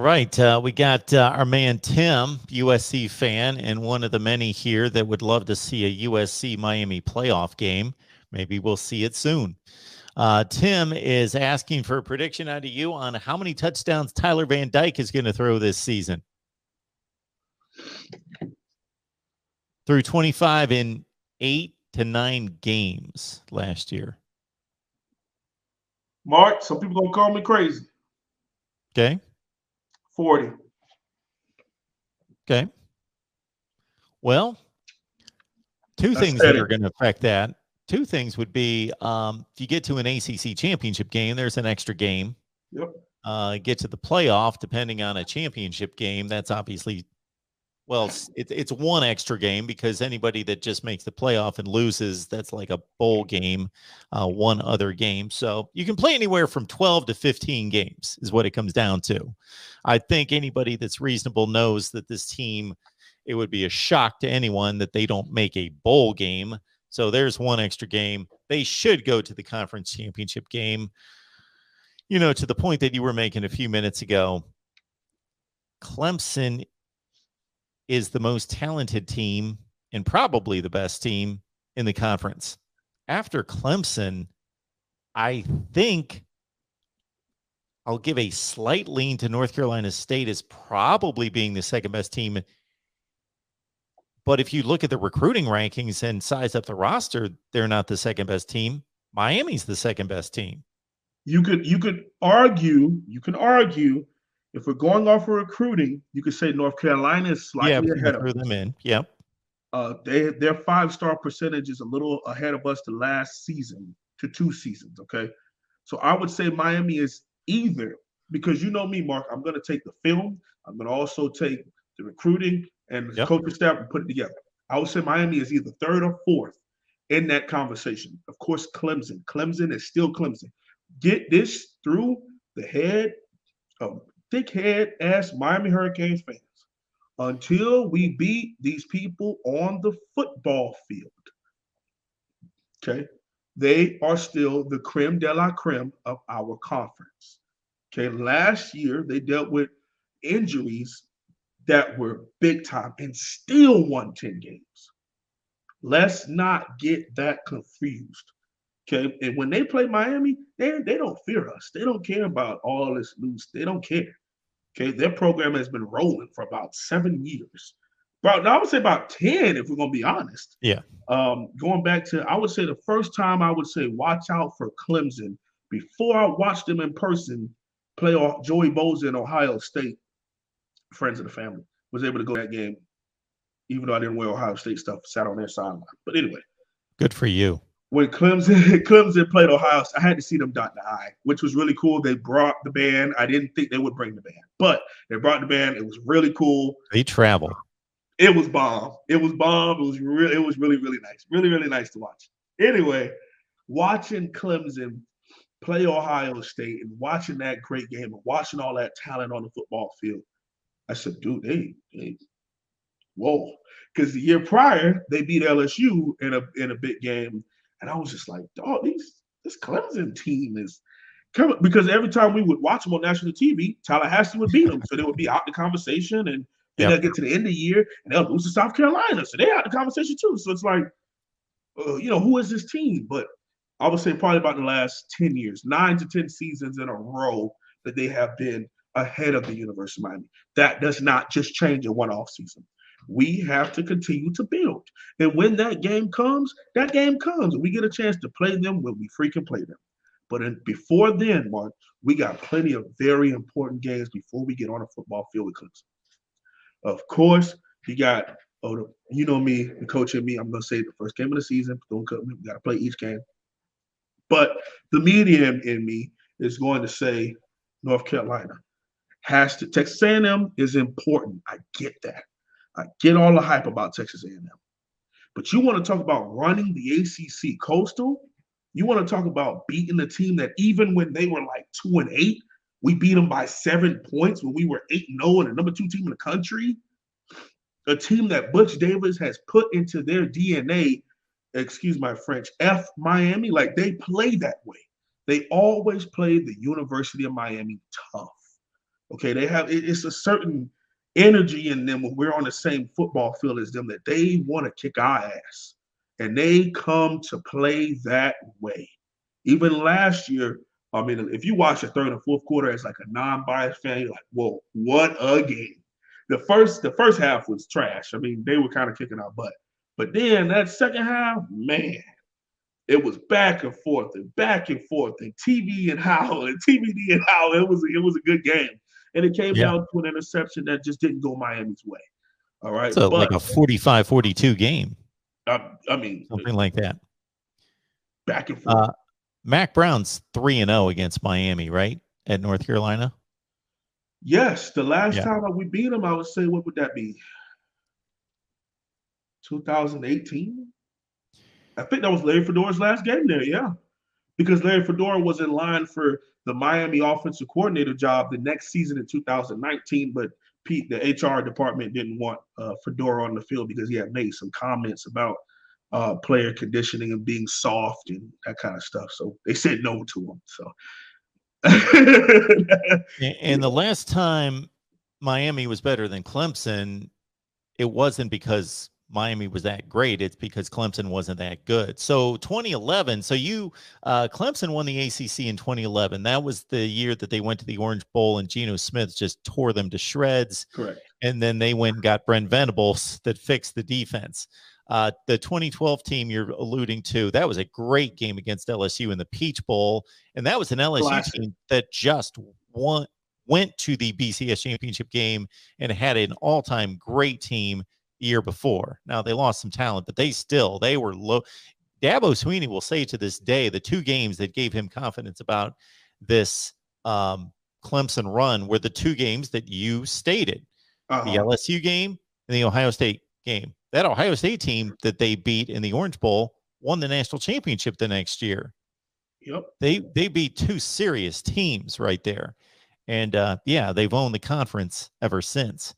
right. We got our man Tim, USC fan, and one of the many here that would love to see a USC Miami playoff game. Maybe we'll see it soon. Tim is asking for a prediction out of you on how many touchdowns Tyler Van Dyke is going to throw this season. Through 25 in 8 to 9 games last year. Mark, some people gonna call me crazy. Okay. 40. Okay. Well, two things that are going to affect that. Two things would be if you get to an ACC championship game, there's an extra game. Yep. Get to the playoff, depending on a championship game, that's obviously, well, it's one extra game because anybody that just makes the playoff and loses, that's like a bowl game, one other game. So you can play anywhere from 12 to 15 games is what it comes down to. I think anybody that's reasonable knows that this team, it would be a shock to anyone that they don't make a bowl game. So there's one extra game. They should go to the conference championship game. You know, to the point that you were making a few minutes ago, Clemson is the most talented team and probably the best team in the conference. After Clemson, I think I'll give a slight lean to North Carolina State as probably being the second best team. But if you look at the recruiting rankings and size up the roster, they're not the second best team. Miami's the second best team. You could argue if we're going off of recruiting, you could say North Carolina is slightly ahead of us. Them in. Yep. Their 5-star percentage is a little ahead of us the last season to 2 seasons. Okay, so I would say Miami is either, because you know me, Mark, I'm going to take the film, I'm going to also take the recruiting and the coaching staff and put it together. I would say Miami is either 3rd or 4th in that conversation. Of course, Clemson is still Clemson. Get this through the head of thick-head ass Miami Hurricanes fans. Until we beat these people on the football field, okay, they are still the creme de la creme of our conference. Okay, last year they dealt with injuries that were big time and still won 10 games. Let's not get that confused. Okay, and when they play Miami, they don't fear us. They don't care about all this loose. They don't care. Okay, their program has been rolling for about 7 years. But I would say about 10, if we're going to be honest. Yeah. Going back to, I would say the first time I would say watch out for Clemson before I watched them in person play off Joey Bosa in Ohio State. Friends of the family was able to go to that game, even though I didn't wear Ohio State stuff, sat on their sideline. But anyway. Good for you. When Clemson played Ohio State, I had to see them dot the I, which was really cool. They brought the band. I didn't think they would bring the band, but they brought the band. It was really cool. They travel. It was bomb. It was really, really nice. Really, really nice to watch. Anyway, watching Clemson play Ohio State and watching that great game and watching all that talent on the football field, I said, dude, they whoa. Because the year prior, they beat LSU in a big game. And I was just like, dog, this Clemson team is coming. Because every time we would watch them on national TV, Tallahassee would beat them. So they would be out the conversation. And then they'll get to the end of the year and they'll lose to South Carolina. So they're out the conversation too. So it's like, who is this team? But I would say probably about the last 10 years, 9 to 10 seasons in a row that they have been ahead of the University of Miami. That does not just change in one offseason. We have to continue to build. And when that game comes. And we get a chance to play them when we freaking play them. But before then, Mark, we got plenty of very important games before we get on a football field with Clemson. Of course, you got, you know me, the coach and me, I'm going to say the first game of the season. We got to play each game. But the media in me is going to say North Carolina has to. Texas A&M is important. I get that. I get all the hype about Texas A&M. But you want to talk about running the ACC Coastal? You want to talk about beating the team that even when they were like 2-8, we beat them by 7 points when we were 8-0 and the number 2 team in the country? A team that Butch Davis has put into their DNA, excuse my French, F Miami, like they play that way. They always play the University of Miami tough. Okay, it's a certain energy in them when we're on the same football field as them that they want to kick our ass, and they come to play that way. Even last year, I mean, if you watch the third and fourth quarter as like a non-biased fan, you're like, "Whoa, what a game!" The first half was trash. I mean, they were kind of kicking our butt, but then that second half, man, it was back and forth and TV and Howell and TVD and Howell. It was a good game, and it came Yeah. down to an interception that just didn't go Miami's way. All right, So like but a 45-42 game, I mean, something like that. back and forth. Mac Brown's 3-0 against Miami, right? At North Carolina. Yes, the last Yeah. time that we beat them, I would say, what would that be? 2018. I think that was Larry Fedora's last game there. Yeah, because Larry Fedora was in line for the Miami offensive coordinator job the next season in 2019, but Pete, the HR department, didn't want Fedora on the field because he had made some comments about player conditioning and being soft and that kind of stuff. So they said no to him. So, And the last time Miami was better than Clemson, it wasn't because Miami was that great. It's because Clemson wasn't that good. So 2011. So Clemson won the ACC in 2011. That was the year that they went to the Orange Bowl and Geno Smith just tore them to shreds. Correct. And then they went and got Brent Venables that fixed the defense. The 2012 team you're alluding to, that was a great game against LSU in the Peach Bowl. And that was an LSU team that just went to the BCS championship game and had an all-time great team the year before. Now they lost some talent, but they were low. Dabo Swinney will say to this day, the two games that gave him confidence about this Clemson run were the two games that you stated, the LSU game and the Ohio State game. That Ohio State team that they beat in the Orange Bowl won the national championship the next year. Yep. They beat two serious teams right there. And yeah, they've owned the conference ever since.